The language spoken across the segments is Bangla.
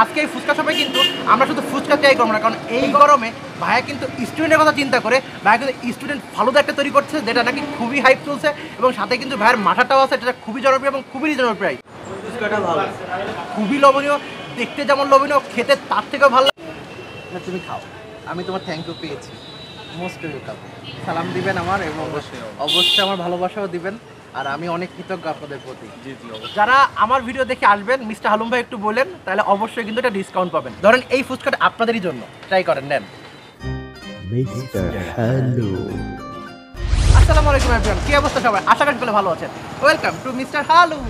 আজকে এই ফুচকা শপে কিন্তু আমরা শুধু ফুচকা ট্রাই করবো না, কারণ এই গরমে ভাইয়া কিন্তু স্টুডেন্টের কথা চিন্তা করে ভাইয়া কিন্তু স্টুডেন্ট ফালুদা একটা তৈরি করছে, যেটা নাকি খুবই হাইপ চলছে এবং সাথে কিন্তু ভাইয়ের মাথাটাও আছে, যেটা খুবই জনপ্রিয় এবং খুবই রিজনেবল প্রাইস। ফুচকাটা ভালো, খুবই লবণীয়, দেখতে যেমন লবণীয়, খেতে তার থেকেও ভালো। তুমি খাও, আমি তোমার থ্যাংক ইউ পেয়েছি, মোস্ট ওয়েলকাম। সালাম দিবেন আমার এবং অবশ্যই আমার ভালোবাসাও দিবেন, আর আমি অনেক কৃতজ্ঞ আপনাদের প্রতি। যারা আমার ভিডিও দেখে আসবেন, মিস্টার হালুম ভাই একটু বলেন, তাহলে অবশ্যই কিন্তু একটা ডিসকাউন্ট পাবেন। ধরেন এই ফুচকাটা আপনাদেরই জন্য, ট্রাই করেন, নেন। মিস্টার হালুম। আসসালামু আলাইকুম এভরিওয়ান, কি অবস্থা সবাই? আশা করি ভালো আছেন। Welcome to mister Halum.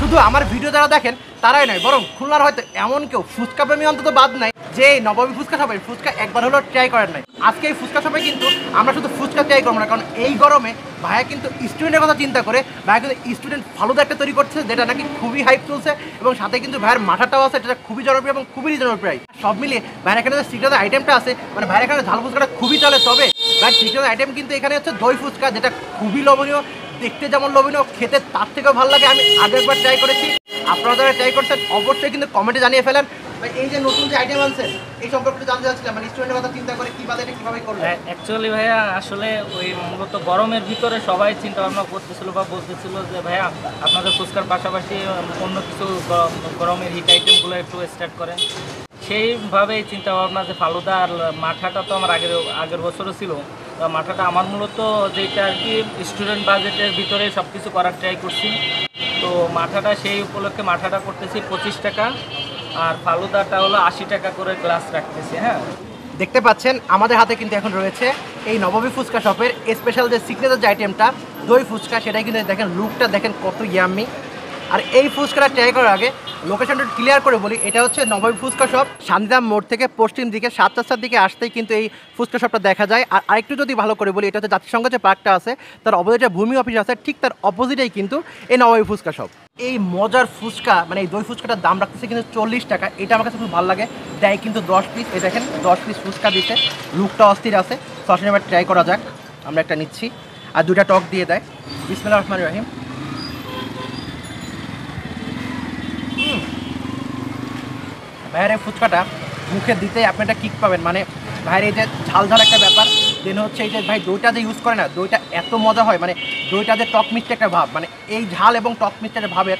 শুধু আমার ভিডিও যারা দেখেন তারাই নয়, বরং খুলনার হয়তো এমন কেউ ফুচকা প্রেমী অন্তত বাদ নাই যে নবমী ফুচকা শপে ফুচকা একবার হলেও ট্রাই করেন নাই। আজকে এই ফুচকা শপে কিন্তু আমরা শুধু ফুচকা ট্রাই করবো না, কারণ এই গরমে ভাইয়া কিন্তু স্টুডেন্টের কথা চিন্তা করে ভাইয়া কিন্তু স্টুডেন্ট ফালুদা একটা তৈরি করছে, যেটা নাকি খুবই হাইপ চলছে এবং সাথে কিন্তু ভাইয়ের মাথাটাও আছে, যেটা খুবই জনপ্রিয় এবং খুবই রিজনেবল প্রাইস। সব মিলিয়ে ভাইয়ের এখানে যে সিক্রেট আইটেমটা আছে, মানে ভাইয়ের এখানে ঝাল ফুচকাটা খুবই চলে। তবে ভাইয়ের সিক্রেট আইটেম কিন্তু এখানে হচ্ছে দই ফুচকা, যেটা খুবই লবণীয়, দেখতে যেমন লবণীয়, খেতে তার থেকেও ভালো লাগে। আমি আগে একবার ট্রাই করেছি, আপনারা যারা ট্রাই করছেন অবশ্যই কিন্তু কমেন্টে জানিয়ে ফেলেন। এই যে নতুন যে আইটেম আনছেন এই সম্পর্কে জানতে চাচ্ছিলাম, মানে স্টুডেন্টের কথা চিন্তা করে কিভাবে এটা কিভাবে করবেন। অ্যাকচুয়ালি ভাইয়া আসলে ওই মূলত গরমের ভিতরে সবাই চিন্তা ভাবনা করতেছিল বা বলতেছিল যে ভাইয়া আপনাদের ফুচকার পাশাপাশি অন্য কিছু গরমের হিট আইটেমগুলো একটু স্টার্ট করেন। সেইভাবেই চিন্তা ভাবনা যে ফালুদা আর মাঠাটা তো আমার আগের বছরও ছিল। মাঠাটা আমার মূলত যেটা আর কি স্টুডেন্ট বাজেটের ভিতরে সব কিছু করার ট্রাই করছি। তো মাঠাটা সেই উপলক্ষে মাঠাটা করতেছি 25 টাকা, আর ফালুদাটা হলো 80 টাকা করে গ্লাস রাখতেছি। হ্যাঁ, দেখতে পাচ্ছেন আমাদের হাতে কিন্তু এখন রয়েছে এই নবমী ফুচকা শপের স্পেশাল যে সিগনেচার যে আইটেমটা দই ফুচকা, সেটাই কিন্তু দেখেন, লুকটা দেখেন কত ইয়াম্মি। আর এই ফুচকাটা ট্রাই করার আগে লোকেশনটা ক্লিয়ার করে বলি, এটা হচ্ছে নবমী ফুচকা শপ, শান্তিধাম মোড় থেকে পশ্চিম দিকে 7 রাস্তার দিকে আসতেই কিন্তু এই ফুচকা শপটা দেখা যায়। আর আরেকটু যদি ভালো করে বলি, এটা হচ্ছে জাতিসংঘ যে পার্কটা আছে তার অপোজিটে ভূমি অফিস আছে, ঠিক তার অপোজিটেই কিন্তু এই নবমী ফুচকা শপ। এই মজার ফুচকা, মানে এই দই ফুচকাটার দাম রাখতেছে কিন্তু 40 টাকা। এটা আমার কাছে খুব ভালো লাগে। দেয় কিন্তু 10 পিস, এই দেখেন 10 পিস ফুচকা দিতে, লুকটা অস্থির আছে। তো আসলে এবার ট্রাই করা যাক। আমরা একটা নিচ্ছি, আর 2টা টক দিয়ে দেয়। বিসমিল্লাহির রহমানির রহিম। ভাইয়ের এই ফুচকাটা মুখে দিতে আপনি একটা কিক পাবেন, মানে ভাইয়ের এই যে ঝাল ঝাল একটা ব্যাপার, দেন হচ্ছে এই যে ভাই দইটা যে ইউজ করে না, দইটা এত মজা হয়, মানে দইটা যে টক মিষ্টি একটা ভাব, মানে এই ঝাল এবং টক মিষ্টির ভাবের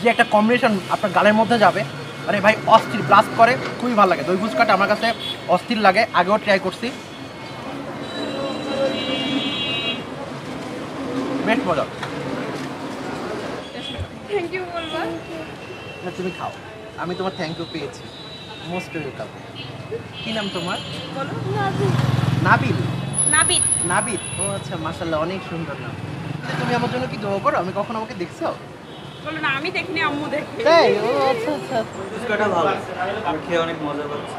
যে একটা কম্বিনেশন আপনার গালের মধ্যে যাবে, মানে ভাই অস্থির ব্লাস্ট করে, খুবই ভালো লাগে। দই ফুচকাটা আমার কাছে অস্থির লাগে, আগেও ট্রাই করছি, বেশ মজা। থ্যাংক ইউ বলবা? তুমি খাও, আমি তোমার থ্যাংক ইউ পেয়েছি, মোস্ট ওয়েলকাম। কি নাম তোমার? বলো। নাবিল। নাবিদ। নাবিদ, ও আচ্ছা, মাশাআল্লাহ, অনেক সুন্দর নাম। তুমি আমার জন্য কি দোয়া করো? আমি কখনো আমাকে দেখছো? বলো না, আমি দেখিনি, আম্মু দেখে। তাই? ও আচ্ছা আচ্ছা। ফুচকাটা ভালো, আমি খেয়ে অনেক মজা পাচ্ছি।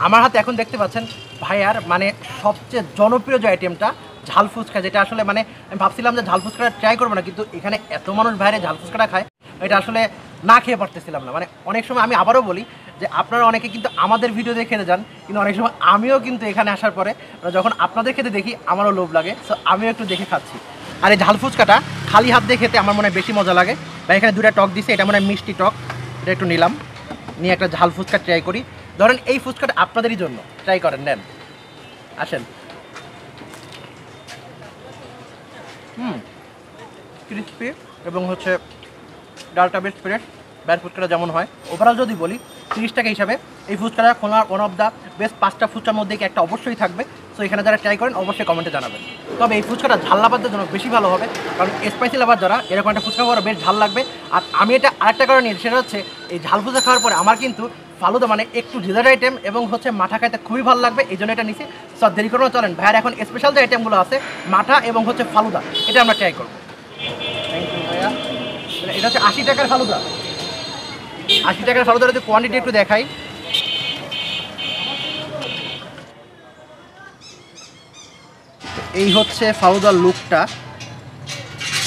আমার হাতে এখন দেখতে পাচ্ছেন ভাইয়ার মানে সবচেয়ে জনপ্রিয় যে আইটেমটা ঝাল ফুচকা, যেটা আসলে মানে আমি ভাবছিলাম যে ঝাল ফুচকাটা ট্রাই করবো না, কিন্তু এখানে এত মানুষ ভাইরে ঝাল ফুচকাটা খায়, এটা আসলে না খেয়ে পারতেছিলাম না। মানে অনেক সময় আমি আবারও বলি যে আপনারা অনেকে কিন্তু আমাদের ভিডিও দেখে খেতে যান, কিন্তু অনেক সময় আমিও কিন্তু এখানে আসার পরে যখন আপনাদের খেতে দেখি আমারও লোভ লাগে, সো আমিও একটু দেখে খাচ্ছি। আর এই ঝাল ফুচকাটা খালি হাত দিয়ে খেতে আমার মনে হয় বেশি মজা লাগে। বা এখানে 2টা টক দিছে, এটা মনে হয় মিষ্টি টক, এটা একটু নিলাম, নিয়ে একটা ঝাল ফুচকা ট্রাই করি। ধরেন এই ফুচকাটা আপনাদেরই জন্য, ট্রাই করেন, নেন, আসেন। ক্রিসপি এবং হচ্ছে ডালটা বেশ ফ্রেশ, ব্যাট ফুচকাটা যেমন হয়। ওভারঅল যদি বলি 30 টাকা হিসাবে এই ফুচকাটা খুলনার ওয়ান অফ দ্য বেস্ট 5টা ফুচকার মধ্যে একটা অবশ্যই থাকবে। সো এখানে যারা ট্রাই করেন অবশ্যই কমেন্টে জানাবেন। তবে এই ফুচকাটা ঝাল লাভারদের জন্য বেশি ভালো হবে, কারণ স্পাইসি লাভার যারা এরকম একটা ফুচকা খাওয়ার বেশ ঝাল লাগবে। আর আমি এটা আরেকটা কারণে নিই, সেটা হচ্ছে এই ঝাল ফুচকা খাওয়ার পরে আমার কিন্তু ফালুদা মানে একটু ডেজার্ট আইটেম এবং হচ্ছে মাঠা খাইতে খুবই ভালো লাগবে, এই জন্য এটা নিছি। সব দেরি করবো চলেন, ভাইয়ার এখন স্পেশাল যে আইটেমগুলো আছে মাঠা এবং হচ্ছে ফালুদা, এটা আমরা ট্রাই করবো। থ্যাংক ইউ ভাইয়া। এটা হচ্ছে 80 টাকার ফালুদা। 80 টাকার ফালুদার যদি কোয়ান্টিটি একটু দেখাই, এই হচ্ছে ফালুদার লুকটা।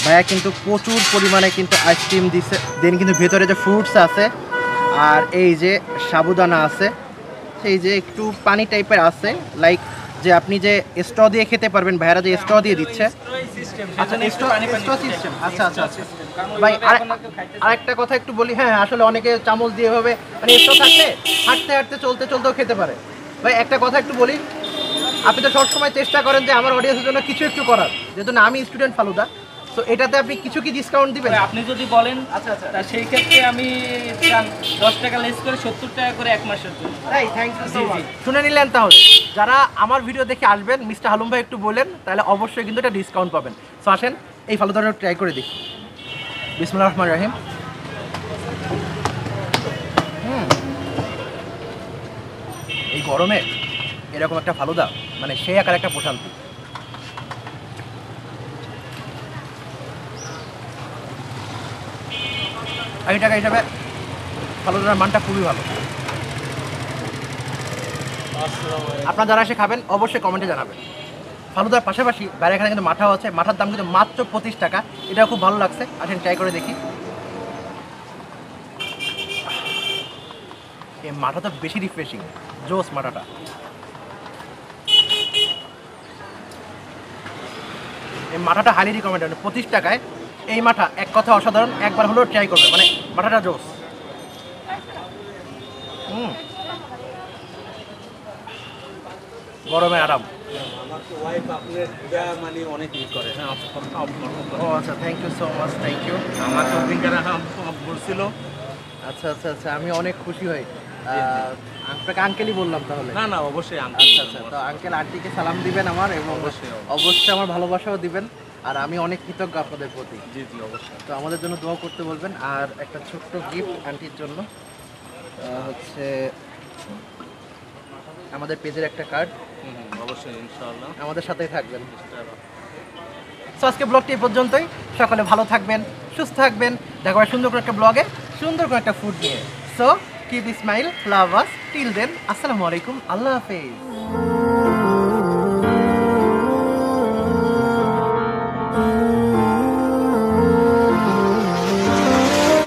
ভাইয়া কিন্তু প্রচুর পরিমাণে কিন্তু আইসক্রিম দিচ্ছে, দেন কিন্তু ভেতরে যে ফ্রুটস আছে আর এই যে সাবুদানা আছে, সেই যে একটু পানি টাইপের আছে, লাইক যে আপনি যে স্ট্র দিয়ে খেতে পারবেন, ভাইয়ারা যে স্ট্র দিয়ে দিচ্ছে। আচ্ছা স্ট্র সিস্টেম, আচ্ছা আচ্ছা আচ্ছা ভাই। আরেকটা কথা একটু বলি, হ্যাঁ আসলে অনেকে চামচ দিয়ে ভাবে মানে স্ট্র থাকলে হাঁটতে হাঁটতে চলতে চলতেও খেতে পারে। ভাই একটা কথা একটু বলি, আপনি তো সবসময় চেষ্টা করেন যে আমার অডিয়েন্সের জন্য কিছু একটু করার, যেহেতু না আমি স্টুডেন্ট ফালুদা, তো এটাতে আপনি কিছু কি ডিসকাউন্ট দিবেন? আপনি যদি বলেন আচ্ছা আচ্ছা তা সেই ক্ষেত্রে আমি 10 টাকা লেস করে 70 টাকা করে 1 মাসের জন্য। তাই, থ্যাংক ইউ সো মাচ। শুনে নিলেন, তাহলে যারা আমার ভিডিও দেখে আসবেন, মিস্টার হালুম ভাই একটু বলেন, তাহলে অবশ্যই কিন্তু এটা ডিসকাউন্ট পাবেন। সো আসেন এই ফালুদাটা ট্রাই করে দেখি। বিসমিল্লাহির রহমানির রহিম। এই গরমে এরকম একটা ফালুদা মানে সেই আকার একটা প্রশান্তি। এই টাকা হিসাবে ফালুদার মানটা খুবই ভালো। আপনারা যারা এসে খাবেন অবশ্যই কমেন্টে জানাবেন। ফালুদার পাশাপাশি বাইরে এখানে কিন্তু মাঠাও আছে, মাঠার দাম কিন্তু মাত্র 25 টাকা। এটা খুব ভালো লাগছে, আসেন ট্রাই করে দেখি। এই মাঠা তো বেশি রিফ্রেশিং, জোস মাঠাটা। এই মাঠাটা হাইলি রিকমেন্ডেড, 25 টাকায় এই মাঠা এক কথা অসাধারণ, একবার হলেও ট্রাই করবে, মানে মাঠাটা জোস। গরমে আরাম। ও আচ্ছা, thank you so much, thank you. আমার শপিংটা বলছিল। আচ্ছা আচ্ছা আচ্ছা, আমি অনেক খুশি হই। আপনাকে আঙ্কেলই বললাম তাহলে। না না, অবশ্যই আচ্ছা আচ্ছা, তো আঙ্কেল আন্টিকে সালাম দিবেন আমার, এবং অবশ্যই। অবশ্যই আমার ভালোবাসাও দিবেন। আর আমি অনেক কৃতজ্ঞ আপনাদের প্রতি। জি জি অবশ্যই। তো আমাদের জন্য দোয়া করতে বলবেন। আর একটা ছোট্ট গিফট আন্টির জন্য, হচ্ছে আমাদের পেজের একটা কার্ড। অবশ্যই ইনশাআল্লাহ আমাদের সাথেই থাকবেন। সো আজকে ব্লগটি এই পর্যন্তই। সকলে ভালো থাকবেন, সুস্থ থাকবেন। দেখা হবে সুন্দর করে একটা ব্লগে, সুন্দর করে একটা ফুড নিয়ে। সো কিপ স্মাইল, লাভ আস, টিল দেন, আসসালামু আলাইকুম, আল্লাহ হাফেজ।